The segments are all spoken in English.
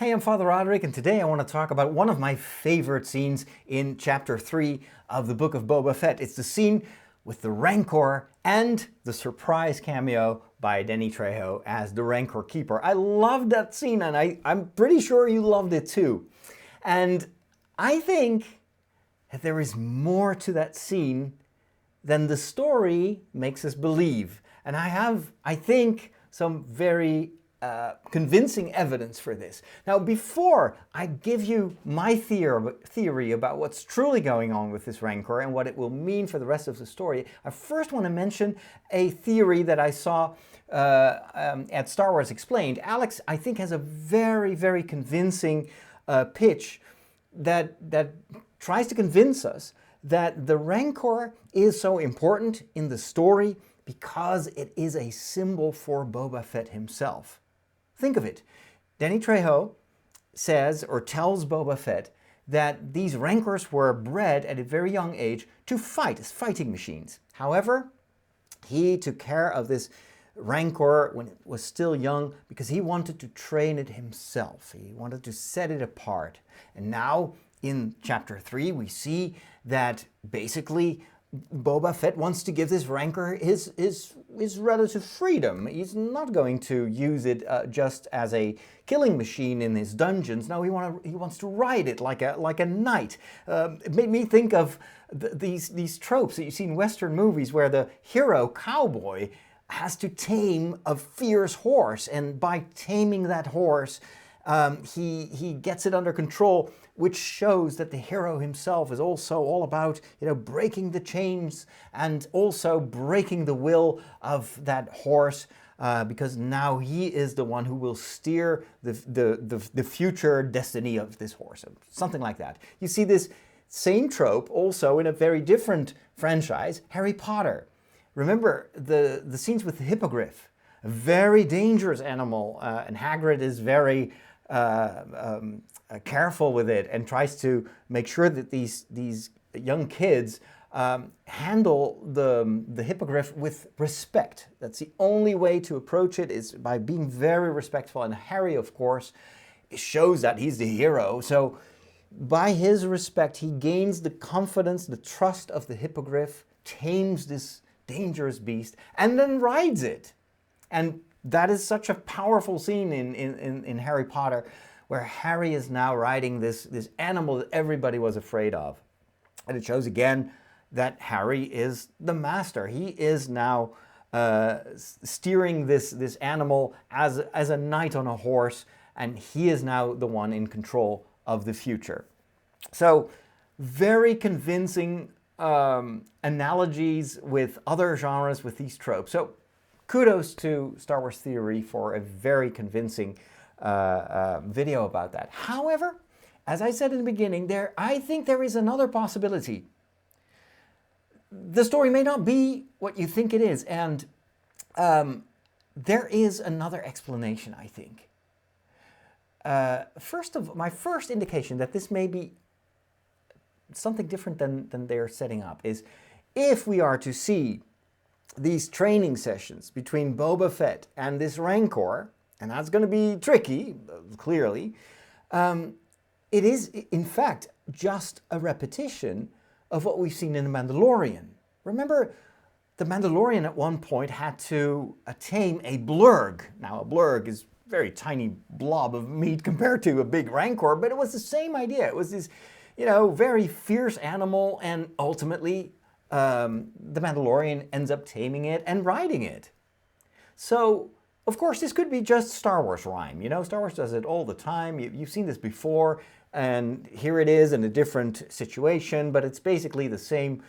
Hey, I'm Father Roderick, and today I want to talk about one of my favorite scenes in Chapter 3 of the Book of Boba Fett. It's the scene with the Rancor and the surprise cameo by Danny Trejo as the Rancor Keeper. I loved that scene, and I'm pretty sure you loved it too. And I think that there is more to that scene than the story makes us believe. And I think, some very convincing evidence for this. Now, before I give you my theory about what's truly going on with this Rancor and what it will mean for the rest of the story, I first want to mention a theory that I saw at Star Wars Explained. Alex, I think, has a very, very convincing pitch that tries to convince us that the Rancor is so important in the story because it is a symbol for Boba Fett himself. Think of it. Danny Trejo says or tells Boba Fett that these Rancors were bred at a very young age to fight as fighting machines. However, he took care of this Rancor when it was still young because he wanted to train it himself. He wanted to set it apart. And now in Chapter 3 we see that basically Boba Fett wants to give this Rancor his relative freedom. He's not going to use it just as a killing machine in his dungeons. No, he wants to ride it like a knight. It made me think of these tropes that you see in Western movies where the hero cowboy has to tame a fierce horse, and by taming that horse, he gets it under control, which shows that the hero himself is also all about, breaking the chains and also breaking the will of that horse, because now he is the one who will steer the future destiny of this horse, something like that. You see this same trope also in a very different franchise, Harry Potter. Remember the scenes with the hippogriff, a very dangerous animal, and Hagrid is very careful with it and tries to make sure that these young kids handle the hippogriff with respect. That's the only way to approach it, is by being very respectful. And Harry, of course, shows that he's the hero. So by his respect, he gains the confidence, the trust of the hippogriff, tames this dangerous beast, and then rides it. And that is such a powerful scene in Harry Potter, where Harry is now riding this animal that everybody was afraid of. And it shows again that Harry is the master. He is now steering this animal as a knight on a horse, and he is now the one in control of the future. So, very convincing analogies with other genres with these tropes. So, kudos to Star Wars Theory for a very convincing video about that. However, as I said in the beginning, I think there is another possibility. The story may not be what you think it is, and there is another explanation, I think. My first indication that this may be something different than they're setting up is if we are to see these training sessions between Boba Fett and this Rancor, and that's going to be tricky, clearly, it is, in fact, just a repetition of what we've seen in The Mandalorian. Remember, The Mandalorian at one point had to tame a Blurrg. Now, a Blurrg is a very tiny blob of meat compared to a big Rancor, but it was the same idea. It was this, very fierce animal, and ultimately, the Mandalorian ends up taming it and riding it. So, of course, this could be just Star Wars rhyme. Star Wars does it all the time. You've seen this before, and here it is in a different situation, but it's basically the same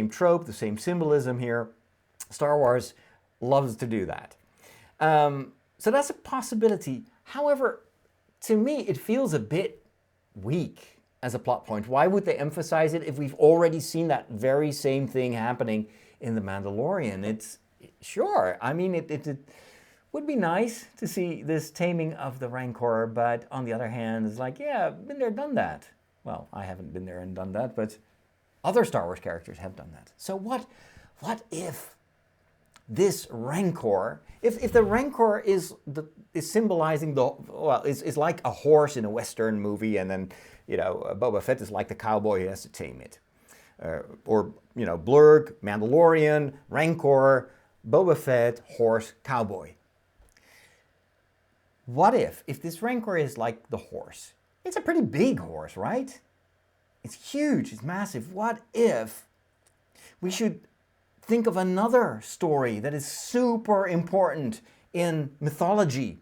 trope, the same symbolism here. Star Wars loves to do that. So that's a possibility. However, to me, it feels a bit weak as a plot point. Why would they emphasize it if we've already seen that very same thing happening in The Mandalorian? It's sure. I mean, it would be nice to see this taming of the Rancor, but on the other hand, it's like, yeah, been there, done that. Well, I haven't been there and done that, but other Star Wars characters have done that. So what if this Rancor, if the Rancor is symbolizing is like a horse in a Western movie, and then Boba Fett is like the cowboy who has to tame it, or Blurrg, Mandalorian, Rancor, Boba Fett, horse, cowboy. What if this Rancor is like the horse? It's a pretty big horse, right? It's huge, it's massive. What if we should think of another story that is super important in mythology,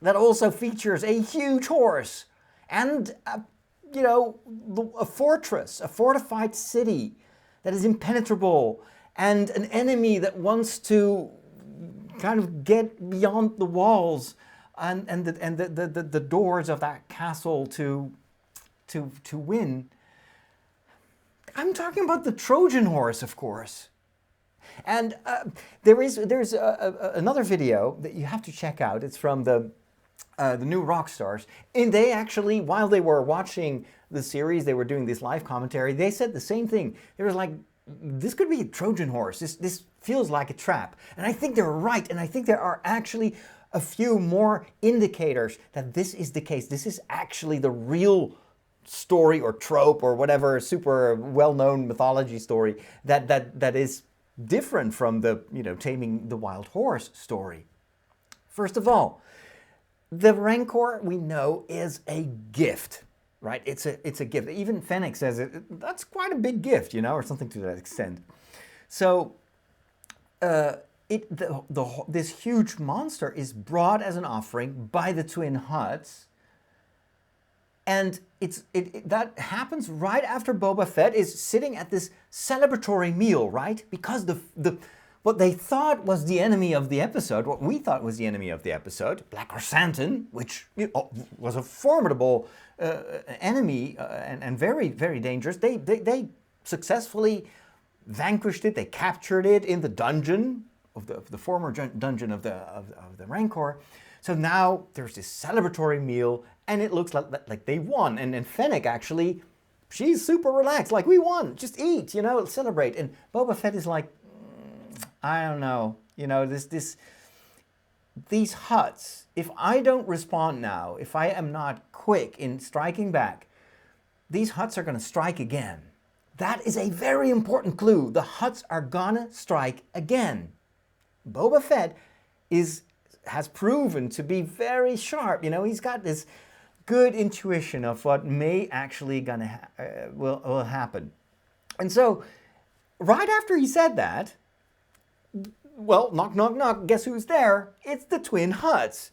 that also features a huge horse and a fortress, a fortified city that is impenetrable, and an enemy that wants to kind of get beyond the walls and the doors of that castle to win. I'm talking about the Trojan Horse, of course. And there's another video that you have to check out. It's from the new rock stars. And they actually, while they were watching the series, they were doing this live commentary, they said the same thing. They were like, this could be a Trojan horse. This feels like a trap. And I think they're right. And I think there are actually a few more indicators that this is the case. This is actually the real story or trope or whatever super well-known mythology story that is different from the taming the wild horse story. First of all, the Rancor, we know, is a gift, right? It's a gift. Even Fennec says that's quite a big gift, or something to that extent. So this huge monster is brought as an offering by the twin Hutts. And that happens right after Boba Fett is sitting at this celebratory meal, right? Because what they thought was the enemy of the episode, what we thought was the enemy of the episode, Black Krrsantan, which was a formidable enemy and very, very dangerous. They successfully vanquished it. They captured it in the dungeon of the former dungeon of the Rancor. So now there's this celebratory meal, and it looks like they won. And Fennec actually, she's super relaxed, like, we won, just eat, celebrate. And Boba Fett is like, I don't know, these Hutts, if I don't respond now, if I am not quick in striking back, these Hutts are going to strike again. That is a very important clue. The Hutts are gonna strike again. Boba Fett has proven to be very sharp. He's got this good intuition of what may actually will happen. And so, right after he said that, well, knock, knock, knock, guess who's there? It's the twin Hutts.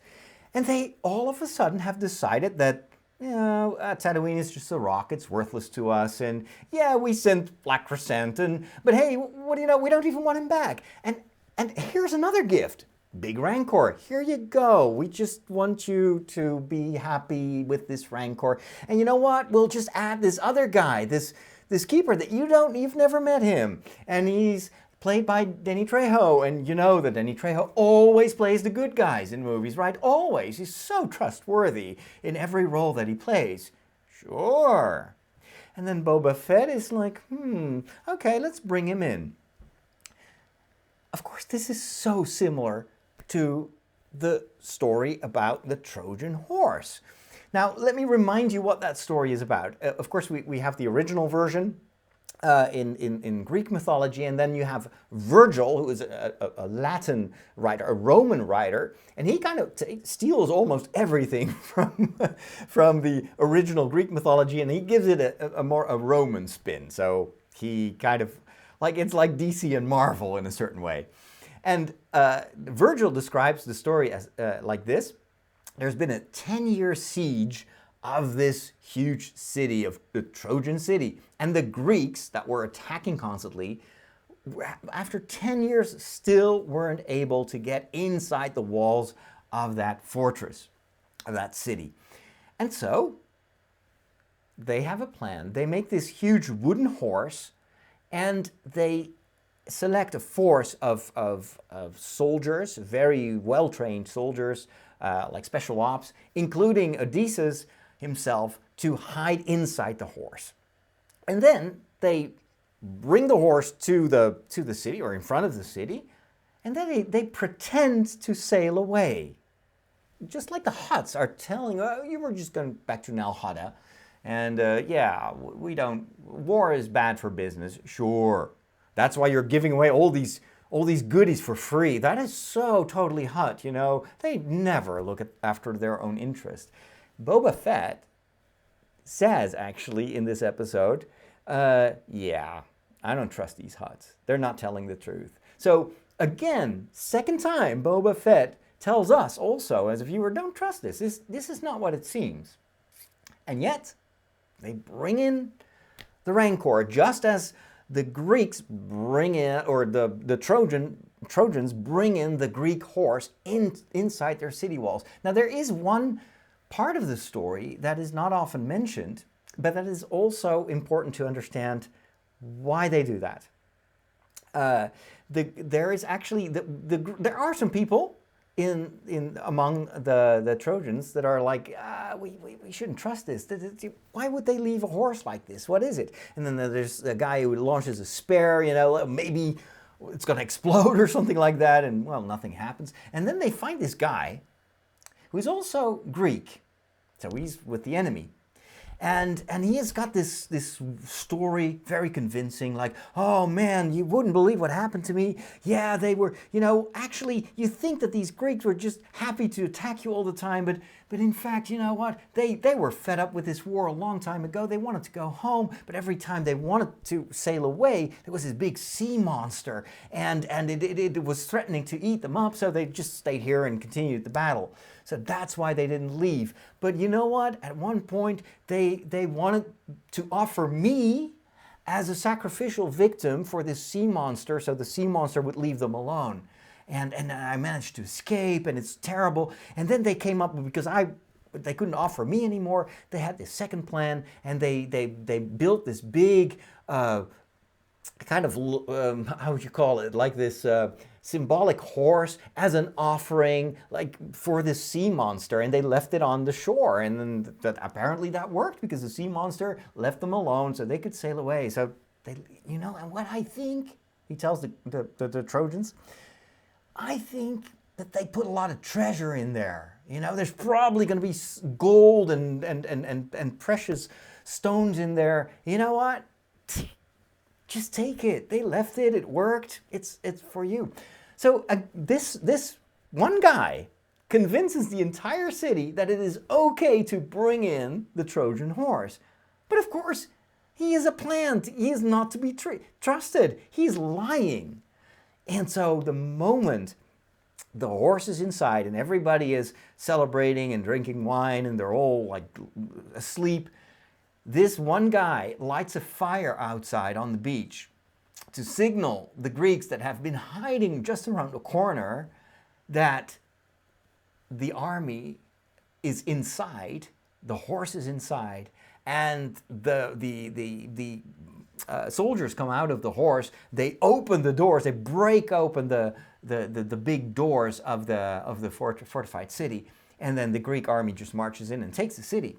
And they all of a sudden have decided that, Tatooine is just a rock, it's worthless to us, and yeah, we sent Black Krrsantan, but hey, what do you know, we don't even want him back. And here's another gift. Big Rancor, here you go. We just want you to be happy with this Rancor. And you know what? We'll just add this other guy, this keeper that you've never met him. And he's played by Danny Trejo. And you know that Danny Trejo always plays the good guys in movies, right? Always. He's so trustworthy in every role that he plays. Sure. And then Boba Fett is like, okay, let's bring him in. Of course, this is so similar to the story about the Trojan Horse. Now, let me remind you what that story is about. Of course, we have the original version in Greek mythology, and then you have Virgil, who is a Latin writer, a Roman writer, and he kind of steals almost everything from the original Greek mythology, and he gives it a more Roman spin. So he kind of, it's like DC and Marvel in a certain way. And Virgil describes the story as like this. There's been a 10-year siege of this huge city, of the Trojan city. And the Greeks that were attacking constantly, after 10 years, still weren't able to get inside the walls of that fortress, of that city. And so they have a plan. They make this huge wooden horse, and they select a force of soldiers, very well-trained soldiers, like special ops, including Odysseus himself, to hide inside the horse. And then they bring the horse to the city, or in front of the city, and then they pretend to sail away. Just like the Hutts are telling, oh, you were just going back to Nal Hutta, and yeah, we don't, war is bad for business, sure. That's why you're giving away all these goodies for free. That is so totally Hutt, you know. They never look after their own interest. Boba Fett says, actually, in this episode, yeah, I don't trust these Hutts. They're not telling the truth. So, again, second time, Boba Fett tells us also, as a viewer, don't trust this. This is not what it seems. And yet, they bring in the Rancor, just as the Greeks bring in, or the Trojans bring in the Greek horse inside their city walls. Now, there is one part of the story that is not often mentioned, but that is also important to understand why they do that. There is actually, there are some people among the Trojans that are like, we shouldn't trust this. Why would they leave a horse like this? What is it? And then there's a guy who launches a spear, you know, maybe it's going to explode or something like that, and well, nothing happens. And then they find this guy who's also Greek, so he's with the enemy. And he has got this story, very convincing, like, oh man, you wouldn't believe what happened to me. Yeah, they were, you know, actually, you think that these Greeks were just happy to attack you all the time, but in fact, you know what? They were fed up with this war a long time ago. They wanted to go home, but every time they wanted to sail away, there was this big sea monster, and it was threatening to eat them up, so they just stayed here and continued the battle. So that's why they didn't leave. But you know what? At one point, they wanted to offer me as a sacrificial victim for this sea monster, so the sea monster would leave them alone. And I managed to escape, and it's terrible. And then they came up, because they couldn't offer me anymore, they had this second plan, and they built this big kind of, how would you call it, like this symbolic horse as an offering, like for this sea monster, and they left it on the shore. And then apparently that worked, because the sea monster left them alone so they could sail away. So they, you know, and what I think, he tells the Trojans, I think that they put a lot of treasure in there. You know, there's probably going to be gold and precious stones in there. You know what? Just take it. They left it. It worked. It's for you. So this one guy convinces the entire city that it is okay to bring in the Trojan horse. But of course, he is a plant. He is not to be trusted. He's lying. And so the moment the horse is inside and everybody is celebrating and drinking wine and they're all like asleep, this one guy lights a fire outside on the beach to signal the Greeks that have been hiding just around the corner that the army is inside, the horse is inside, and the soldiers come out of the horse. They open the doors. They break open the big doors of the fortified city, and then the Greek army just marches in and takes the city.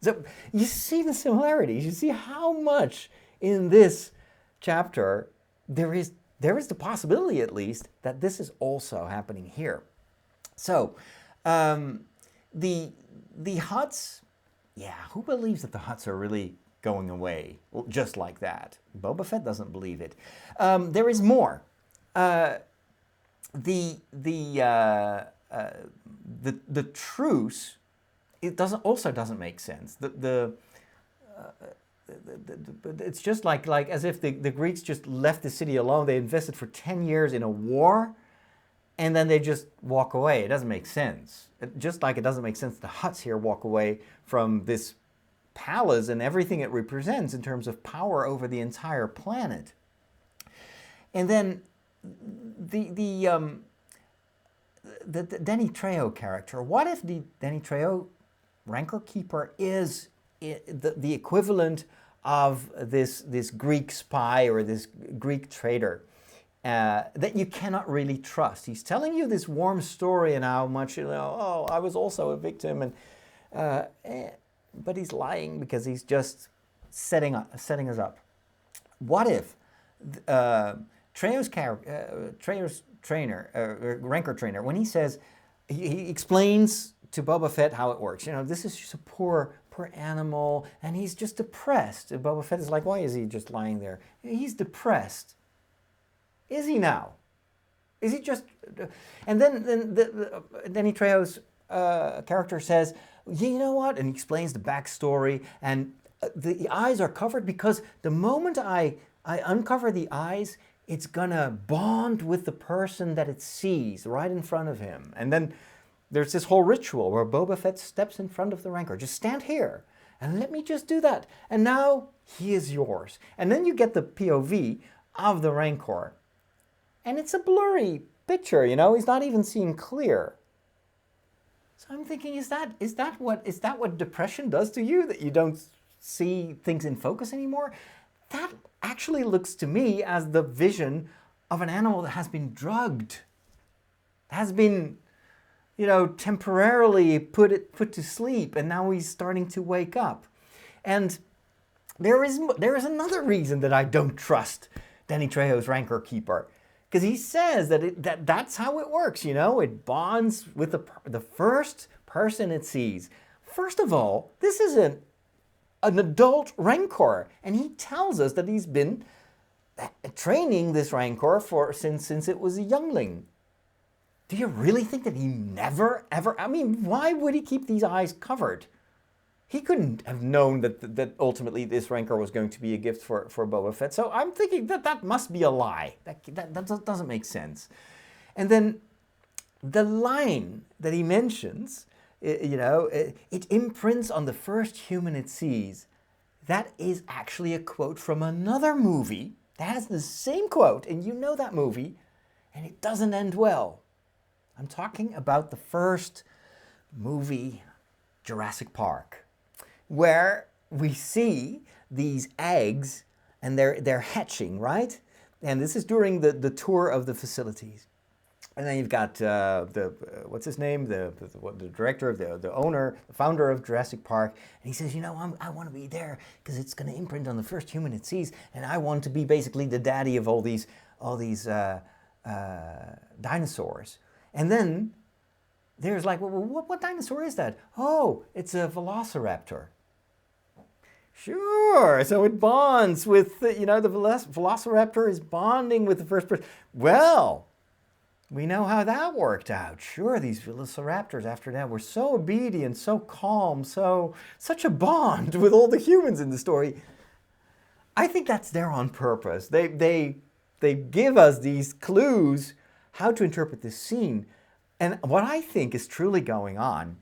So you see the similarities. You see how much in this chapter there is the possibility, at least, that this is also happening here. So the Hutts, yeah, who believes that the Hutts are really going away just like that? Boba Fett doesn't believe it. There is more. The truce, it doesn't make sense. It's just like as if the Greeks just left the city alone. They invested for 10 years in a war, and then they just walk away. It doesn't make sense. Just like it doesn't make sense the Hutts here walk away from this palace and everything it represents in terms of power over the entire planet. And then the Danny Trejo character. What if the Danny Trejo Rancor Keeper is the equivalent of this Greek spy or this Greek traitor that you cannot really trust? Us telling you this warm story and how much, oh, I was also a victim, and but he's lying because he's just setting Rancor trainer, when he says, he explains to Boba Fett how it works. You know, this is just a poor animal, and he's just depressed. And Boba Fett is like, why is he just lying there? He's depressed. Is he now? Is he just... And then Danny Trejo's character says, you know what? And he explains the backstory, and the eyes are covered because the moment I uncover the eyes, it's gonna bond with the person that it sees right in front of him. And then there's this whole ritual where Boba Fett steps in front of the Rancor. Just stand here and let me just do that. And now he is yours. And then you get the POV of the Rancor. And it's a blurry picture, you know, he's not even seeing clear. So I'm thinking, is that what depression does to you? That you don't see things in focus anymore? That actually looks to me as the vision of an animal that has been drugged, has been, you know, temporarily put to sleep, and now he's starting to wake up. And there is another reason that I don't trust Danny Trejo's Rancor Keeper, because he says that that's how it works. You know, it bonds with the first person it sees. First of all, this is an adult Rancor, and he tells us that he's been training this Rancor since it was a youngling. Do you really think that he never, ever... I mean, why would he keep these eyes covered? He couldn't have known that ultimately this Rancor was going to be a gift for Boba Fett. So I'm thinking that must be a lie. That doesn't make sense. And then the line that he mentions, you know, it imprints on the first human it sees. That is actually a quote from another movie that has the same quote, and you know that movie, and it doesn't end well. I'm talking about the first movie, Jurassic Park, where we see these eggs and they're hatching, right? And this is during the tour of the facilities. And then you've got what's his name? The director of the owner, the founder of Jurassic Park. And he says, you know, I want to be there because it's going to imprint on the first human it sees. And I want to be basically the daddy of all these dinosaurs. And then there's like, well, what dinosaur is that? Oh, it's a velociraptor. Sure, so it bonds with, you know, the velociraptor is bonding with the first person. Well, we know how that worked out. Sure, these velociraptors after that were so obedient, so calm, such a bond with all the humans in the story. I think that's there on purpose. They give us these clues how to interpret this scene. And what I think is truly going on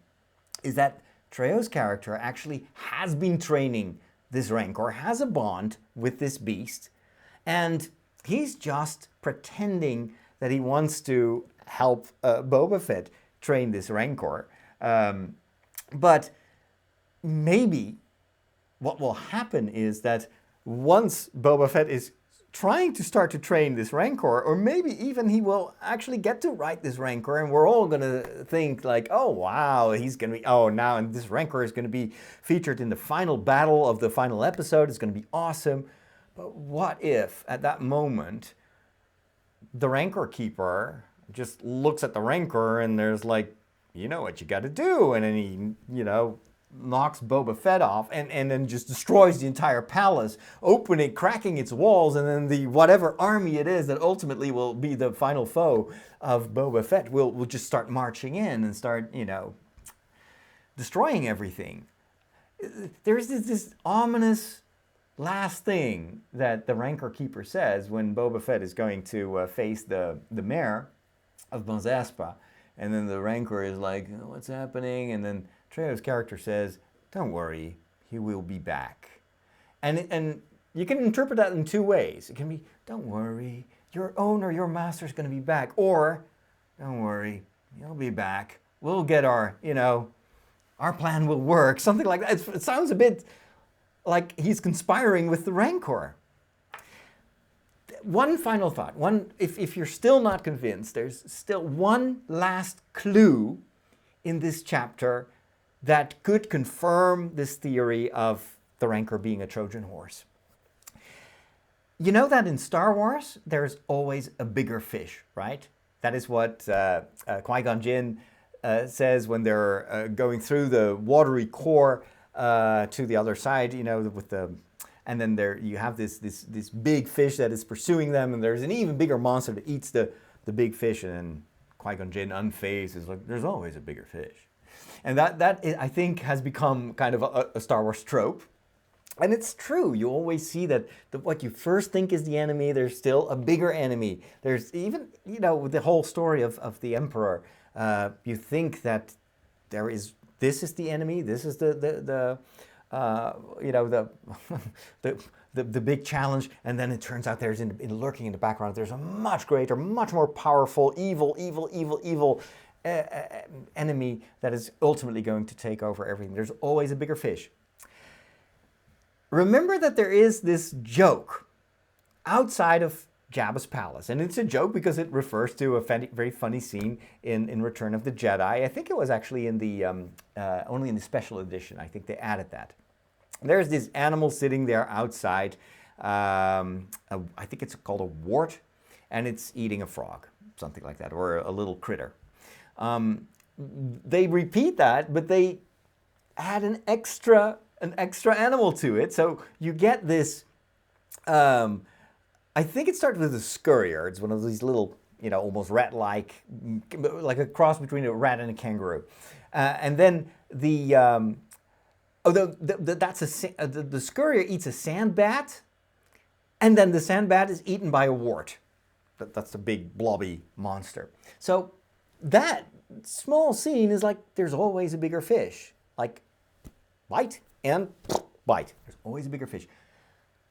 is that Trejo's character actually has been training this Rancor, has a bond with this beast, and he's just pretending that he wants to help Boba Fett train this Rancor. But maybe what will happen is that once Boba Fett is trying to start to train this Rancor, or maybe even he will actually get to ride this Rancor, and we're all gonna think like, oh wow, he's gonna be, oh now, and this Rancor is gonna be featured in the final battle of the final episode, it's gonna be awesome. But what if, at that moment, the Rancor Keeper just looks at the Rancor and there's like, you know what you gotta do, and then he, you know, knocks Boba Fett off and then just destroys the entire palace, cracking its walls, and then the whatever army it is that ultimately will be the final foe of Boba Fett will just start marching in and start, you know, destroying everything. There's this ominous last thing that the Rancor Keeper says when Boba Fett is going to face the mayor of Mos Espa, and then the Rancor is like, oh, what's happening? And then Trejo's character says, don't worry, he will be back. And you can interpret that in two ways. It can be, don't worry, your owner, your master's going to be back. Or, don't worry, he'll be back. We'll get our, you know, our plan will work. Something like that. It sounds a bit like he's conspiring with the Rancor. One final thought. If you're still not convinced, there's still one last clue in this chapter that could confirm this theory of the Rancor being a Trojan horse. You know that in Star Wars, there's always a bigger fish, right? That is what Qui-Gon Jinn says when they're going through the watery core to the other side, you know, with the, and then there you have this big fish that is pursuing them, and there's an even bigger monster that eats the big fish, and Qui-Gon Jinn, unfazed, is like, there's always a bigger fish. And that I think has become kind of a Star Wars trope. And it's true. You always see that what you first think is the enemy, there's still a bigger enemy. There's even, you know, with the whole story of the Emperor, you think that this is the enemy, this is the you know, the big challenge, and then it turns out there's lurking in the background, there's a much greater, much more powerful, evil enemy that is ultimately going to take over everything. There's always a bigger fish. Remember that there is this joke outside of Jabba's palace, and it's a joke because it refers to a very funny scene in Return of the Jedi. I think it was actually in the only in the special edition. I think they added that. There's this animal sitting there outside. I think it's called a wart, and it's eating a frog, something like that, or a little critter. They repeat that, but they add an extra animal to it. So you get this, I think it started with a scurrier. It's one of these little, you know, almost rat-like, like a cross between a rat and a kangaroo. And then the scurrier eats a sand bat, and then the sand bat is eaten by a wart. That's the big blobby monster. So that small scene is like, there's always a bigger fish. Like, bite and bite. There's always a bigger fish.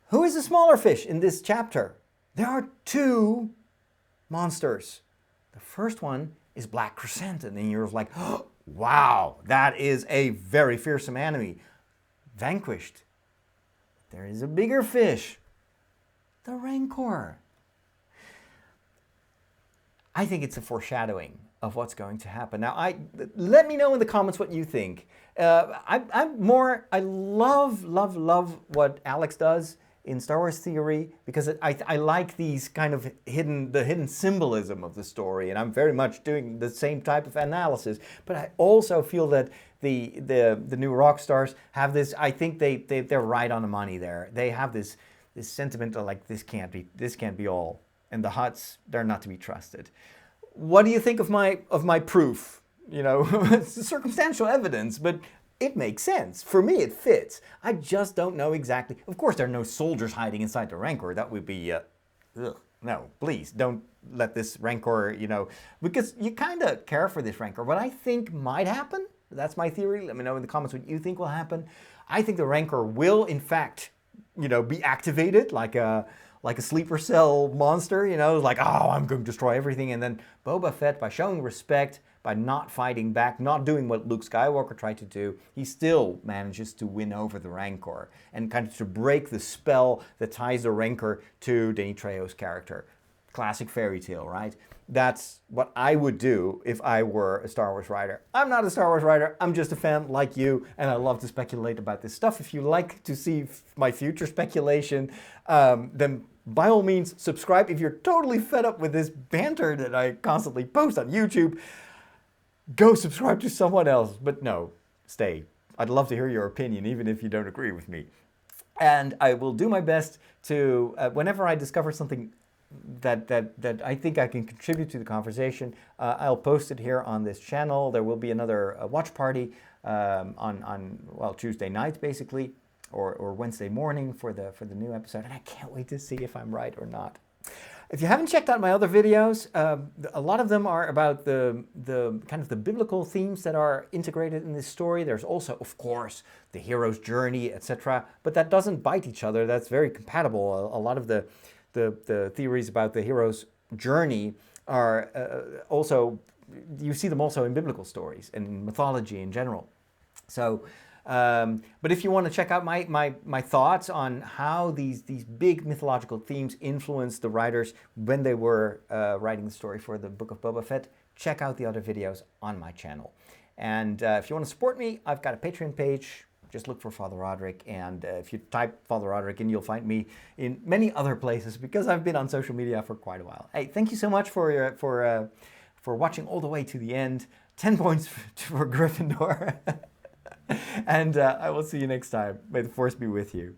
Who is the smaller fish in this chapter? There are two monsters. The first one is Black Krrsantan, and you're like, oh, wow, that is a very fearsome enemy. Vanquished. There is a bigger fish. The Rancor. I think it's a foreshadowing of what's going to happen. Now, let me know in the comments what you think. I love what Alex does in Star Wars theory, because I like these kind of hidden symbolism of the story, and I'm very much doing the same type of analysis. But I also feel that the new rock stars have this. I think they're right on the money there. They have this sentiment of like, this can't be all, and the Hutts, they're not to be trusted. What do you think of my proof? You know, it's circumstantial evidence, but it makes sense. For me, it fits. I just don't know exactly. Of course, there are no soldiers hiding inside the Rancor. That would be, no, please don't let this Rancor, you know, because you kind of care for this Rancor. What I think might happen, that's my theory. Let me know in the comments what you think will happen. I think the Rancor will, in fact, you know, be activated like a sleeper cell monster, you know, like, oh, I'm going to destroy everything. And then Boba Fett, by showing respect, by not fighting back, not doing what Luke Skywalker tried to do, he still manages to win over the Rancor and kind of to break the spell that ties the Rancor to Danny Trejo's character. Classic fairy tale, right? That's what I would do if I were a Star Wars writer. I'm not a Star Wars writer, I'm just a fan like you, and I love to speculate about this stuff. If you like to see my future speculation, then by all means, subscribe. If you're totally fed up with this banter that I constantly post on YouTube, go subscribe to someone else. But no, stay. I'd love to hear your opinion, even if you don't agree with me. And I will do my best to, whenever I discover something that I think I can contribute to the conversation, I'll post it here on this channel. There will be another watch party on Tuesday night, basically, or Wednesday morning for the new episode. And I can't wait to see if I'm right or not. If you haven't checked out my other videos, a lot of them are about the kind of the biblical themes that are integrated in this story. There's also, of course, the hero's journey, etc. But that doesn't bite each other. That's very compatible. A lot of the theories about the hero's journey are also, you see them also in biblical stories and in mythology in general. So, but if you want to check out my thoughts on how these big mythological themes influenced the writers when they were writing the story for the Book of Boba Fett, check out the other videos on my channel. And if you want to support me, I've got a Patreon page. just look for Father Roderick, and if you type Father Roderick in, you'll find me in many other places because I've been on social media for quite a while. Hey, thank you so much for watching all the way to the end. 10 points for Gryffindor. And I will see you next time. May the Force be with you.